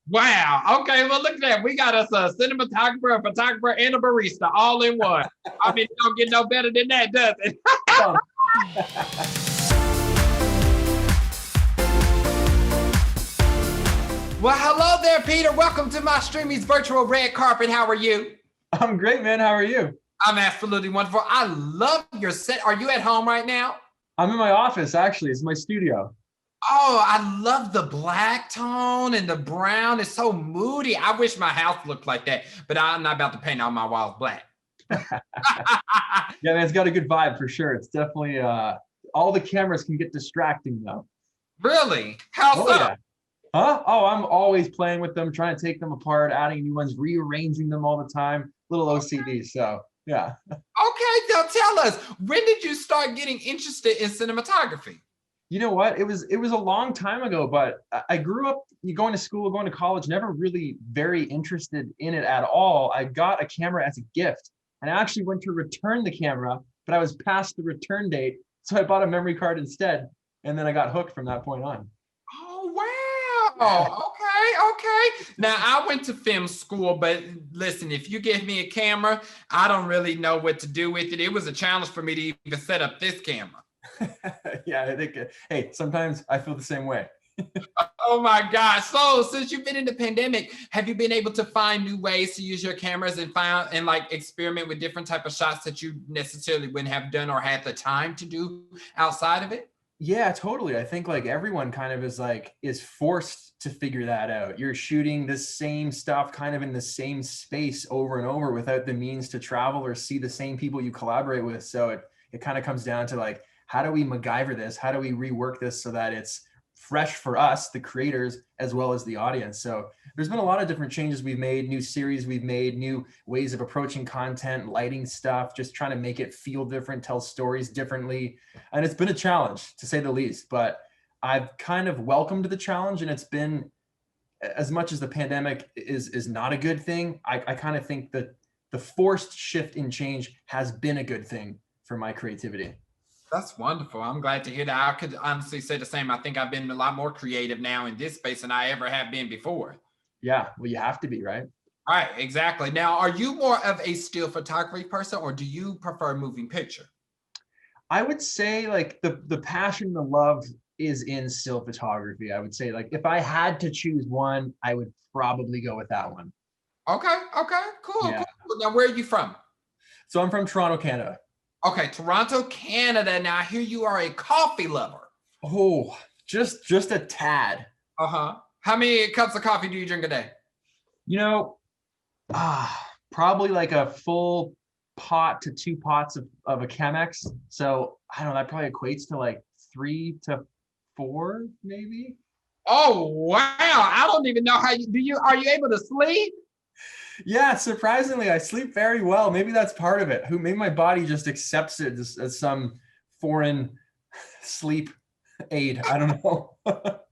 Wow. Okay. Well, look at that. We got us a cinematographer, a photographer, and a barista all in one. I mean, it don't get no better than that, does it? Well, hello there, Peter. Welcome to my Streamys virtual red carpet. How are you? I'm great, man. How are you? I'm absolutely wonderful. I love your set. Are you at home right now? I'm in my office, actually. It's my studio. Oh, I love the black tone and the brown. It's so moody. I wish my house looked like that, but I'm not about to paint all my walls black. Yeah, man, it's got a good vibe for sure. It's definitely, all the cameras can get distracting though. Really? How so? Yeah. Huh? Oh, I'm always playing with them, trying to take them apart, adding new ones, rearranging them all the time. Little OCD, so yeah. Okay, now tell us, when did you start getting interested in cinematography? You know what? It was a long time ago, but I grew up going to school, going to college, never really very interested in it at all. I got a camera as a gift, and I actually went to return the camera, but I was past the return date, so I bought a memory card instead, and then I got hooked from that point on. Oh, wow. Okay. Now, I went to film school, but listen, if you give me a camera, I don't really know what to do with it. It was a challenge for me to even set up this camera. Yeah, I think, hey, sometimes I feel the same way. Oh my gosh. So since you've been in the pandemic, have you been able to find new ways to use your cameras and find and like experiment with different type of shots that you necessarily wouldn't have done or had the time to do outside of it? Yeah, totally. I think like everyone kind of is forced to figure that out. You're shooting the same stuff kind of in the same space over and over without the means to travel or see the same people you collaborate with. So it kind of comes down to like, how do we MacGyver this? How do we rework this so that it's fresh for us, the creators, as well as the audience? So there's been a lot of different changes we've made, new series we've made, new ways of approaching content, lighting stuff, just trying to make it feel different, tell stories differently. And it's been a challenge to say the least, but I've kind of welcomed the challenge, and it's been, as much as the pandemic is not a good thing, I kind of think that the forced shift in change has been a good thing for my creativity. That's wonderful. I'm glad to hear that. I could honestly say the same. I think I've been a lot more creative now in this space than I ever have been before. Yeah, well, you have to be, right? All right, exactly. Now, are you more of a still photography person or do you prefer moving picture? I would say like the passion, the love is in still photography. I would say like if I had to choose one, I would probably go with that one. Okay, cool. Yeah. Now, where are you from? So I'm from Toronto, Canada. Okay, Toronto, Canada. Now, I hear you are a coffee lover. Oh, just a tad. Uh-huh. How many cups of coffee do you drink a day? You know, probably like a full pot to 2 pots of a Chemex. So I don't know, that probably equates to like 3 to 4, maybe. Oh wow. I don't even know how are you able to sleep? Yeah, surprisingly, I sleep very well. Maybe that's part of it. Maybe my body just accepts it as some foreign sleep aid. I don't know. That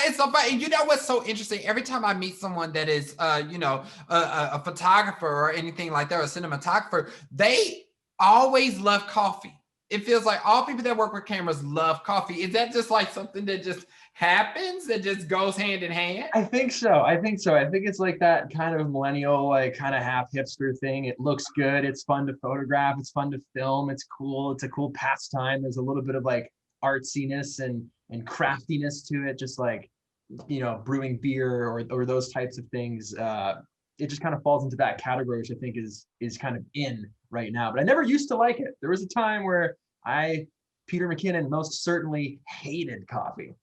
is so funny. You know what's so interesting? Every time I meet someone that is, a photographer or anything like that, or a cinematographer, they always love coffee. It feels like all people that work with cameras love coffee. Is that just like something that just happens, that just goes hand in hand? I think so. I think it's like that kind of millennial, like kind of half hipster thing. It looks good. It's fun to photograph. It's fun to film. It's cool. It's a cool pastime. There's a little bit of like artsiness and craftiness to it, just like, brewing beer or those types of things. It just kind of falls into that category, which I think is kind of in right now. But I never used to like it. There was a time where Peter McKinnon, most certainly hated coffee.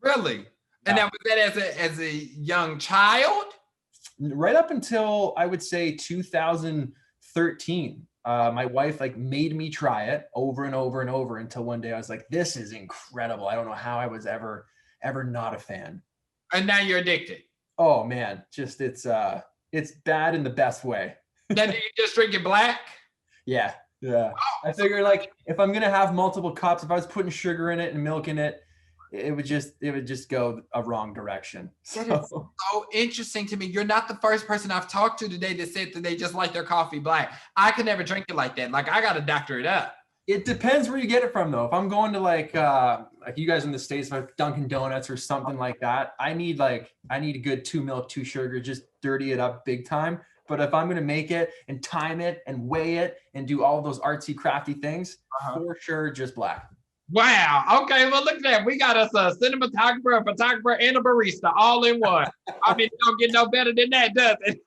Really? And now was that as a young child? Right up until I would say 2013. My wife like made me try it over and over and over until one day I was like, this is incredible. I don't know how I was ever not a fan. And now you're addicted. Oh man, just it's bad in the best way. Now do you just drink it black? Yeah. Oh, I figure like if I'm gonna have multiple cups, if I was putting sugar in it and milk in it, it would just go a wrong direction. That is so interesting to me. You're not the first person I've talked to today that said that they just like their coffee black. I could never drink it like that. Like I gotta doctor it up. It depends where you get it from though. If I'm going to like like you guys in the States, like Dunkin' Donuts or something like that, I need a good 2 milk, 2 sugar, just dirty it up big time. But if I'm going to make it and time it and weigh it and do all those artsy, crafty things, for sure, just black. Wow. Okay. Well, look at that. We got us a cinematographer, a photographer, and a barista all in one. I mean, it don't get no better than that, does it?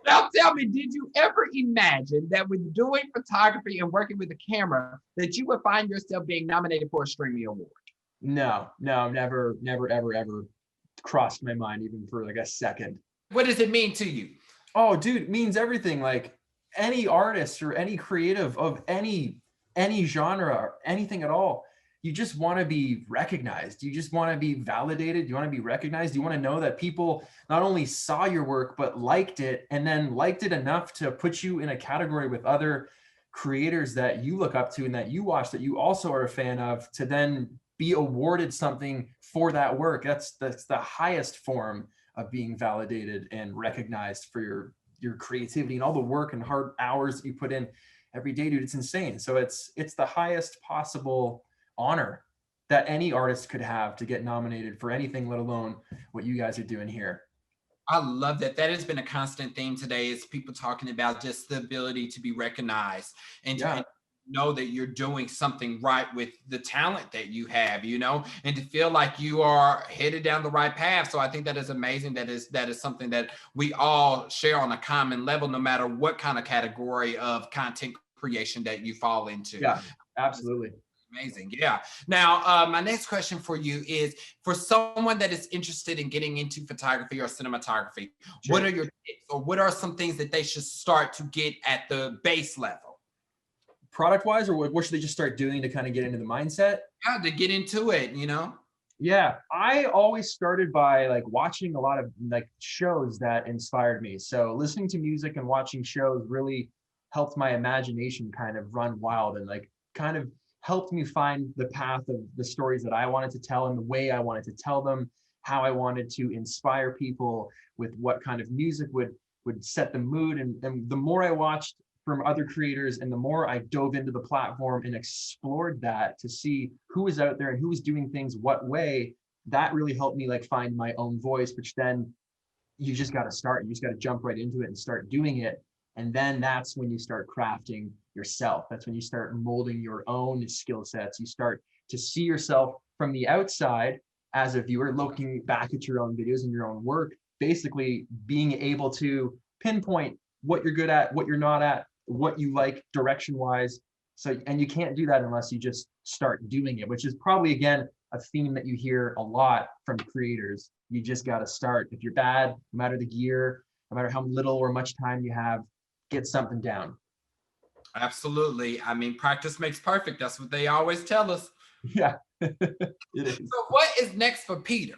Now, tell me, did you ever imagine that with doing photography and working with the camera, that you would find yourself being nominated for a Streamy Award? No, never, ever crossed my mind even for like a second. What does it mean to you? Oh, dude, it means everything. Like any artist or any creative of any genre or anything at all, you just want to be recognized. You just want to be validated. You want to be recognized. You want to know that people not only saw your work, but liked it, and then liked it enough to put you in a category with other creators that you look up to and that you watch, that you also are a fan of, to then be awarded something for that work. That's the highest form of being validated and recognized for your creativity and all the work and hard hours that you put in every day, dude. It's insane. So it's the highest possible honor that any artist could have to get nominated for anything, let alone what you guys are doing here. I love that. That has been a constant theme today, is people talking about just the ability to be recognized and to know that you're doing something right with the talent that you have, and to feel like you are headed down the right path. So I think that is amazing. That is something that we all share on a common level, no matter what kind of category of content creation that you fall into. Yeah, absolutely. Amazing. Yeah. Now, my next question for you is, for someone that is interested in getting into photography or cinematography, what are your tips, or what are some things that they should start to get at the base level? Product wise, or what should they just start doing to kind of get into the mindset? Yeah, to get into it, Yeah, I always started by like watching a lot of like shows that inspired me. So listening to music and watching shows really helped my imagination kind of run wild, and like kind of helped me find the path of the stories that I wanted to tell and the way I wanted to tell them, how I wanted to inspire people with what kind of music would set the mood. And the more I watched from other creators and the more I dove into the platform and explored that to see who was out there and who was doing things what way, that really helped me like find my own voice, which then you just got to start. You just got to jump right into it and start doing it. And then that's when you start crafting yourself. That's when you start molding your own skill sets. You start to see yourself from the outside as a viewer, looking back at your own videos and your own work, basically being able to pinpoint what you're good at, what you're not at, what you like direction wise. So, and you can't do that unless you just start doing it, which is probably, again, a theme that you hear a lot from creators. You just got to start. If you're bad, no matter the gear, no matter how little or much time you have, get something down. Absolutely. I mean, practice makes perfect. That's what they always tell us. Yeah, it is. So what is next for Peter?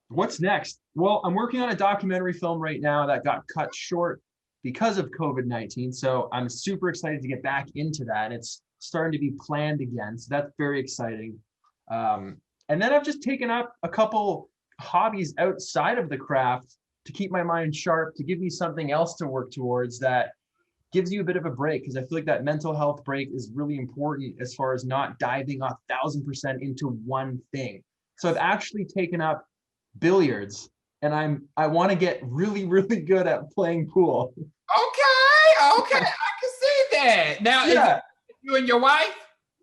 What's next? Well, I'm working on a documentary film right now that got cut short because of COVID-19. So I'm super excited to get back into that. It's starting to be planned again. So that's very exciting. And then I've just taken up a couple hobbies outside of the craft to keep my mind sharp, to give me something else to work towards that gives you a bit of a break, because I feel like that mental health break is really important as far as not diving 1,000% into one thing. So I've actually taken up billiards, and I want to get really, really good at playing pool. Okay, I can see that. Now, yeah. Is it you and your wife?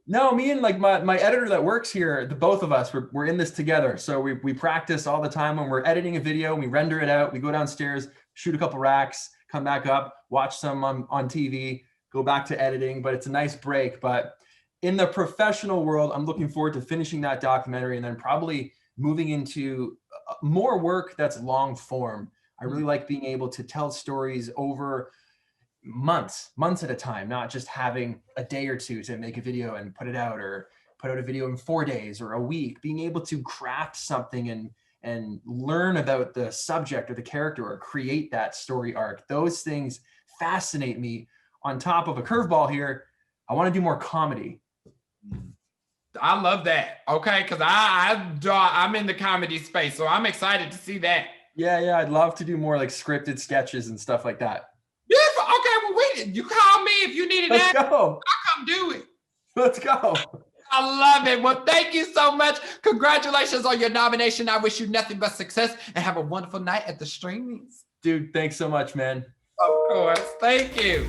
No, me and like my editor that works here, the both of us, we're in this together. So we practice all the time when we're editing a video, we render it out, we go downstairs, shoot a couple racks, come back up, watch some on TV, go back to editing, but it's a nice break. But in the professional world, I'm looking forward to finishing that documentary and then probably moving into more work that's long form. I really like being able to tell stories over months at a time, not just having a day or two to make a video and put it out, or put out a video in 4 days or a week. Being able to craft something and learn about the subject or the character or create that story arc. Those things fascinate me. On top of a curveball here, I want to do more comedy. I love that. Okay, because I'm in the comedy space, so I'm excited to see that. Yeah, I'd love to do more like scripted sketches and stuff like that. Yeah, okay, well, wait, you call me if you need an Let's actor. go. I'll come do it. Let's go. I love it. Well, thank you so much. Congratulations on your nomination. I wish you nothing but success and have a wonderful night at the Streamys. Dude, thanks so much, man. Of course. Thank you.